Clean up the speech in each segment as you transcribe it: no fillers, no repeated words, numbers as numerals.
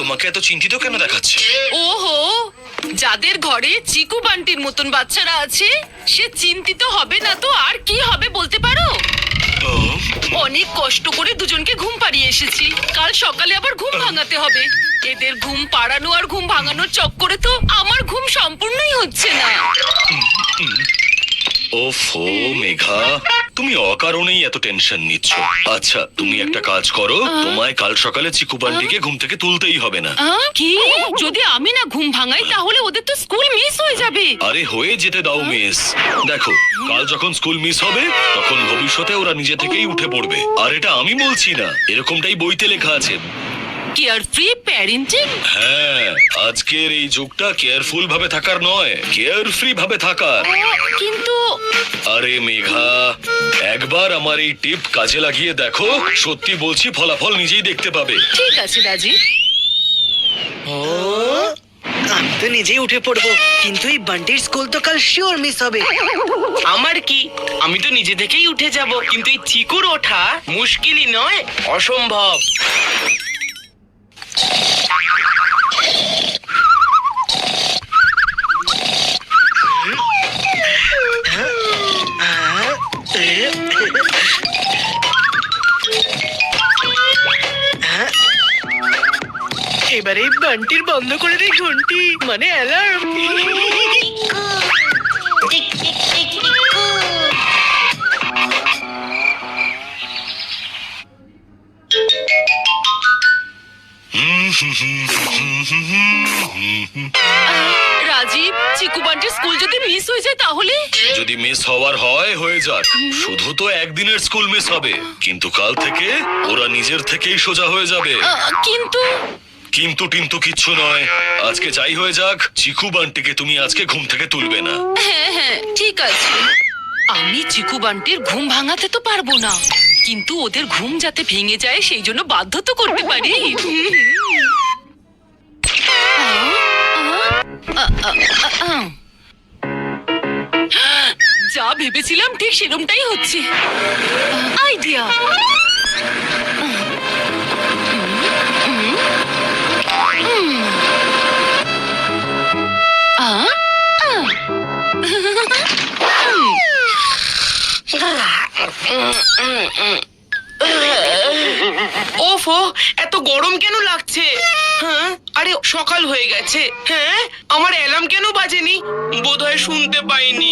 তোমাকে এত চিন্তিত কেন দেখাচ্ছে? ওহো, যাদের ঘরে চিকু বান্টির মতন বাচ্চারা আছে সে চিন্তিত হবে না তো আর কি হবে বলতে পারো? অনেক কষ্ট করে দুজনকে ঘুম পাড়িয়ে এসেছি, কাল সকালে আবার ঘুম ভাঙাতে হবে। এদের ঘুম পাড়ানো আর ঘুম ভাঙানোর চক্করে তো আমার ঘুম সম্পূর্ণই হচ্ছে না। ওফো মেঘা, তুমি অকারণেই এত টেনশন নিচ্ছ। আচ্ছা তুমি একটা কাজ করো, তোমায় কাল সকালে চিকু বান্টিকে ঘুম থেকে তুলতেই হবে না। কি? যদি আমি না ঘুম ভাঙাই তাহলে ওদের তো স্কুল মিস হয়ে যাবে। আরে হয়ে যেতে দাও মিস। দেখো কাল যখন স্কুল মিস হবে তখন ভবিষ্যতে ওরা নিজে থেকেই উঠে পড়বে। আর এটা আমি বলছি না, এরকমটাই বইতে লেখা আছে। Carefree parenting? হ্যাঁ, আজকের এই যুগটা কেয়ারফুল ভাবে থাকার নয়, কেয়ারফ্রি ভাবে থাকার। কিন্তু আরে মেঘা, একবার আমার এই টিপ কাজে লাগিয়ে দেখো, সত্যি বলছি ফলাফল নিজেই দেখতে পাবে। ঠিক আছে রাজি। আমি তো নিজেই উঠে পড়বো, কিন্তু এই বান্টির স্কুল তো কাল শিওর মিস হবে। আমার কি, আমি তো নিজে থেকেই উঠে যাব, কিন্তু এই চিকুর ওঠা মুশকিলই নয়, অসম্ভব। এবারে বান্টির বন্ধ করে দেয় ঘন্টি, মানে অ্যালার্ম। রাজীব, চিকু বান্টির স্কুল যদি মিস হয়ে যায় তাহলে? যদি মিস হওয়ার হয় হয়ে যাক, শুধু তো একদিনের স্কুল মিস হবে, কিন্তু কাল থেকে ওরা নিজের থেকেই সোজা হয়ে যাবে। কিন্তু কিন্তু টিন্তু কিচ্ছু নয়, আজকে যাই হয়ে যাক চিকু বান্টিকে তুমি আজকে ঘুম থেকে তুলবে না। হ্যাঁ হ্যাঁ ঠিক আছে। আমি চিকু বান্টির ঘুম ভাঙাতে তো পারবো না, কিন্তু ওদের ঘুম যাতে ভেঙে যায় সেই জন্য বাধ্য তো করতে পারি। যা ভেবেছিলাম ঠিক সেরকমটাই হচ্ছে। আইডিয়া। ওফো, এত গরম কেন লাগছে? হ্যাঁ, আরে সকাল হয়ে গেছে। হ্যাঁ, আমার অ্যালার্ম কেন বাজেনি? বোধহয় শুনতে পাইনি।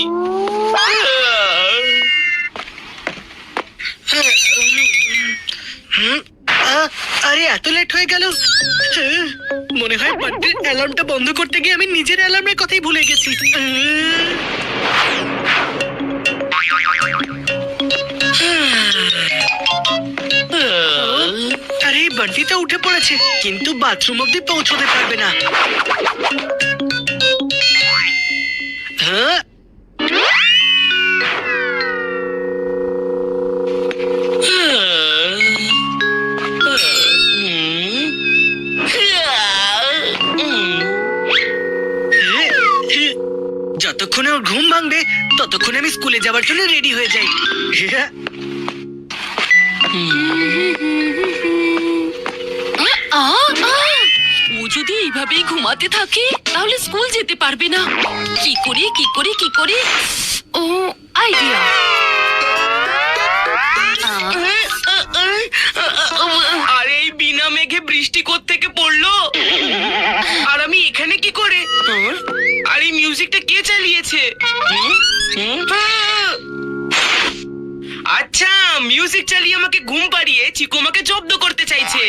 আরে এত লেট হয়ে গেল। মনে হয় বান্টির অ্যালার্মটা বন্ধ করতে গিয়ে আমি নিজের অ্যালার্মের কথাই ভুলে গেছি। আরে বান্টি তো উঠে পড়েছে, কিন্তু বাথরুম অব্দি পৌঁছতে পারবে না। হ্যাঁ, যতক্ষণে ওর ঘুম ভাঙবে ততক্ষণে আমি স্কুলে যাওয়ার জন্য রেডি হয়ে যাই। ও যদি এইভাবেই ঘুমাতে থাকে তাহলে স্কুল যেতে পারবে না। কি করে কি করে কি করে? ও আইডিয়া। আরে এই বিনা মেঘে বৃষ্টি কোত্থেকে পড়লো? আর আমি এখানে কি করে? আর এই মিউজিকটা কে চালিয়েছে? আচ্ছা, মিউজিক চালিয়ে আমাকে ঘুম পাড়িয়ে চিকু আমাকে জব্দ করতে চাইছে।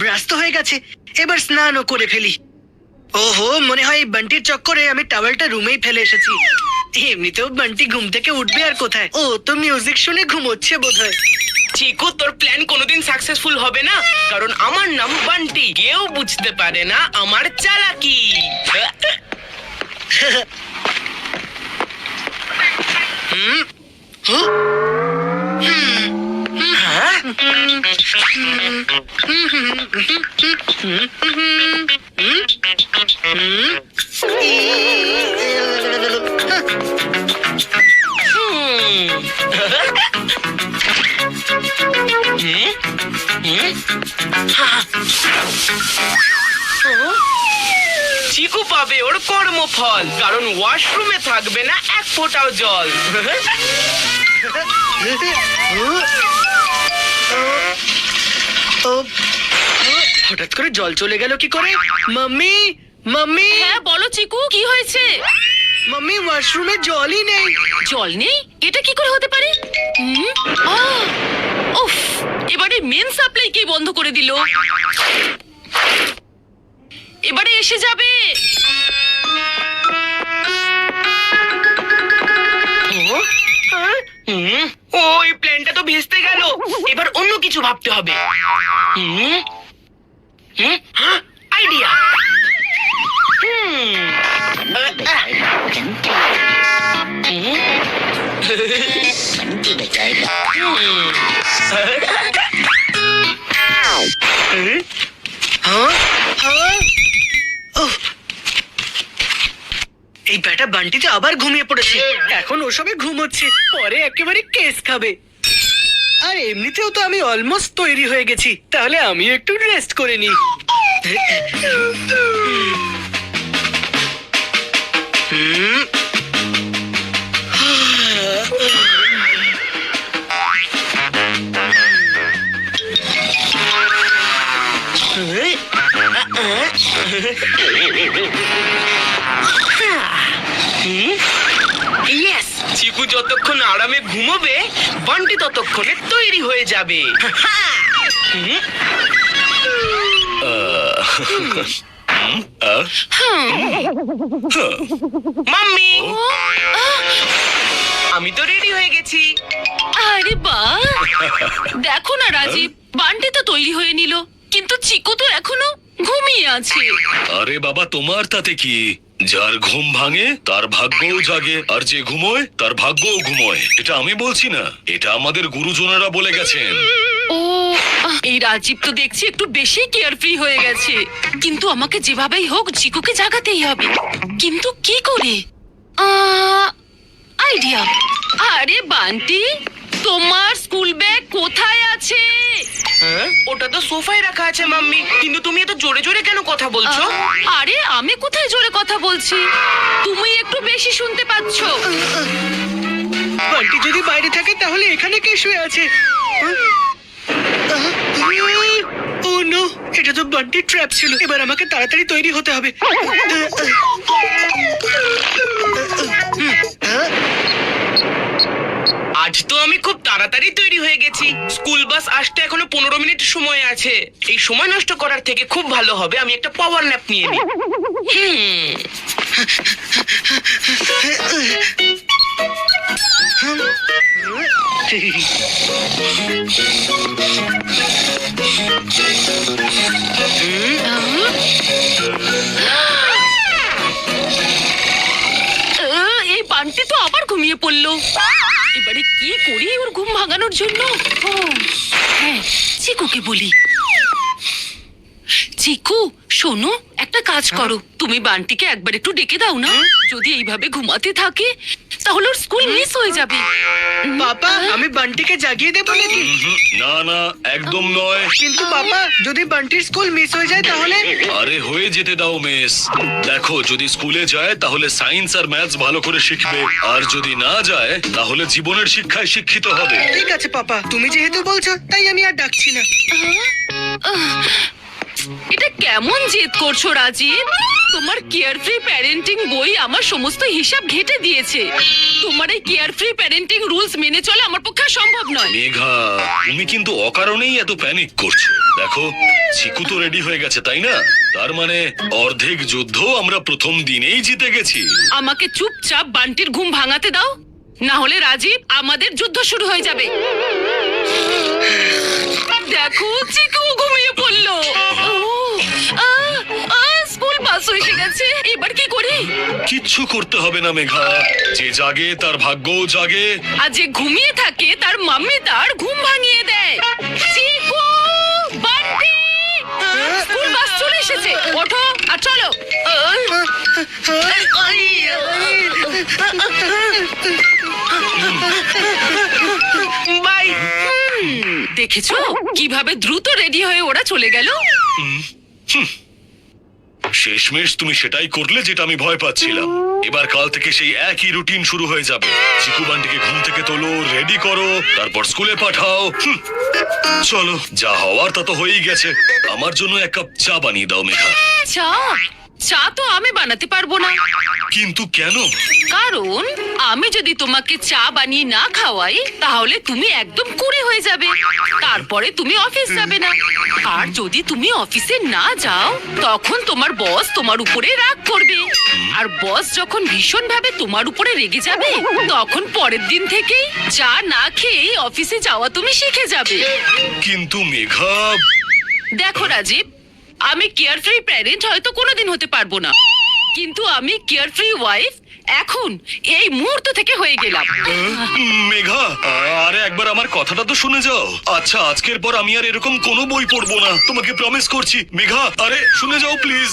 ব্রাশ তো হয়ে গেছে, এবার স্নানও করে ফেলি। ওহো, মনে হয় এই বান্টির চক্করে আমি টাওয়েলটা রুমেই ফেলে এসেছি। এমনিতেও বান্টি ঘুম থেকে উঠবে আর কোথায়, ও তো মিউজিক শুনে ঘুমোচ্ছে বোধহয়। চিকু, তোর প্ল্যান কোনোদিন সাকসেসফুল হবে না, কারণ আমার নাম বান্টি। কেউ বুঝতে পারে না আমার চালাকি। চিকু পাবে ওর কর্মফল, কারণ ওয়াশরুমে থাকবে না এক ফোঁটাও জল। হঠাৎ করে জল চলে গেল কি করে? মাম্মি, মাম্মি, হ্যাঁ বলো চিকু, কি হয়েছে? মাম্মি, ওয়াশরুমে জলই নেই। জল নেই? এটা কি করে হতে পারে? উফ, এবারে মেন সাপ্লাই কে বন্ধ করে দিল? এবারে এসে যাবে। ওই প্ল্যানটা তো ভেস্তে গেল, এবার অন্য কিছু ভাবতে হবে। আইডিয়া। এই ব্যাটা বান্টিতে আবার ঘুমিয়ে পড়েছে। এখন ওসবে ঘুমোচ্ছে, পরে একেবারে কেস খাবে। আর এমনিতেও তো আমি অলমোস্ট তৈরি হয়ে গেছি, তাহলে আমি একটু রেস্ট করে নি। ইয়েস, চিকু যতক্ষণ আরামে ঘুমোবে, বান্টি ততক্ষণে তৈরি হয়ে যাবে। মাম্মি, আমি তো রেডি হয়ে গেছি। আরে বাহ, দেখো না রাজীব, বান্টি তো তৈরি হয়ে নিল, কিন্তু চিকু তো এখনো ঘুমিয়ে আছে। আরে বাবা, তোমার তাতে কি? যার ঘুম ভাঙে তার ভাগ্যও জাগে, আর যে ঘুমোয় তার ভাগ্যও ঘুমোয়। এটা আমি বলছি না, এটা আমাদের গুরুজনেরা বলে গেছেন। ও, এই রাজীব তো দেখছি একটু বেশি কেয়ারফ্রি হয়ে গেছে। কিন্তু আমাকে যেভাবেই হোক চিকুকে জাগাতেই হবে। কিন্তু কি করে? আইডিয়া। আরে বান্টি, তোমার স্কুল ব্যাগ কোথায় আছে? ওটা তো সোফায় রাখা আছে মাম্মি, কিন্তু তুমি এত জোরে জোরে কেন কথা বলছো? আরে আমি কোথায় জোরে কথা বলছি? তুমি একটু বেশি শুনতে পাচ্ছ। বান্টি যদি বাইরে থাকে তাহলে এখানে কে শুয়ে আছে? ও নো, এটা তো বান্টির ট্র্যাপ ছিল। এবার আমাকে তাড়াতাড়ি তৈরি হতে হবে। আজ তো আমি খুব তাড়াতাড়ি তৈরি হয়ে গেছি। স্কুল বাস আসতে এখনো 15 মিনিট সময় আছে। এই সময় নষ্ট করার থেকে খুব ভালো হবে আমি একটা পাওয়ার ন্যাপ নিয়ে নিই। এই বান্টি তো আবার ঘুমিয়ে পড়লো। এবারে কি করি ওর ঘুম ভাঙানোর জন্য? ও, হ্যাঁ, চিকুকে বলি। চিকু, শোনো, একটা কাজ করো, তুমি বান্টিকে একবার একটু ডেকে দাও না। যদি এইভাবে ঘুমাতে থাকে তাহলে ওর স্কুল মিস হয়ে যাবে। বাবা, আমি বান্টিকে জাগিয়ে দেবো নাকি? না না, একদম নয়। কিন্তু বাবা, যদি বান্টির স্কুল মিস হয়ে যায় তাহলে? আরে হয়ে যেতে দাও মিস। দেখো, যদি স্কুলে যায় তাহলে সায়েন্স আর ম্যাথস ভালো করে শিখবে, আর যদি না যায় তাহলে জীবনের শিক্ষায় শিক্ষিত হবে। ঠিক আছে পাপা, তুমি যেহেতু বলছো তাই আমি আর ডাকছি না। এটা কেমন জেদ করছো রাজীব? তোমার কেয়ারফ্রি প্যারেন্টিং বই আমার সমস্ত হিসাব ঘেটে দিয়েছে। তোমার এই কেয়ারফ্রি প্যারেন্টিং রুলস মেনে চলে আমার পক্ষে সম্ভব নয়। মেঘা, তুমি কিন্তু অকারণেই এত প্যানিক করছো। দেখো, চিকু তো রেডি হয়ে গেছে, তাই না? তার মানে অর্ধেক যুদ্ধ আমরা প্রথম দিনেই জিতে গেছি। আমাকে চুপচাপ বান্টির ঘুম ভাঙাতে দাও, না হলে রাজীব আমাদের যুদ্ধ শুরু হয়ে যাবে। দেখো, চিকু ঘুমিয়ে পড়লো। স্কুল বাস এসে গেছে, এবার কি করি? কিচ্ছু করতে হবে না মেঘা, যে জাগে তার ভাগ্যও জাগে। আর যে ঘুমিয়ে থাকে তার মাম্মি তার ঘুম ভাঙিয়ে দেয়। চিকু, বান্টি, স্কুল বাস চলে এসেছে, ওঠো আর চলো। বাই। দেখেছো কিভাবে দ্রুত রেডি হয়ে ওরা চলে গেল? শেষমেশ তুমি সেটাই করলে যেটা আমি ভয় পাচ্ছিলাম। এবার কাল থেকে সেই একই রুটিন শুরু হয়ে যাবে। চিকু বান্টিকে ঘুম থেকে তোলো, রেডি করো, তারপর স্কুলে পাঠাও। চলো, যা হওয়ার তা তো হয়েই গেছে। আমার জন্য এক কাপ চা বানিয়ে দাও মেঘা। চা? চা তো আমি বানাতে পারবো না। কিন্তু কেন? কারণ আমি যদি তোমাকে চা বানিয়ে না খাওয়াই তাহলে তুমি একদম কুঁড়ে হয়ে যাবে, তারপরে তুমি অফিস যাবে না। আর যদি তুমি অফিসে না যাও তখন তোমার বস তোমার উপরে রাগ করবে, আর বস যখন ভীষণ ভাবে তোমার উপরে রেগে যাবে তখন পরের দিন থেকেই চা না খেয়েই অফিসে যাওয়া তুমি শিখে যাবে। কিন্তু মেঘা, দেখো রাজীব, আমি কেয়ারফ্রি প্যারেন্ট হয়তো কোনোদিন হতে পারবো না, কিন্তু আমি কেয়ারফ্রি ওয়াইফ এখন এই মুহূর্ত থেকে হয়ে গেলাম। মেঘা, আরে একবার আমার কথাটা তো শুনে যাও। আচ্ছা, আজকের পর আমি আর এরকম কোনো বই পড়বো না, তোমাকে প্রমিস করছি। মেঘা, আরে শুনে যাও প্লিজ।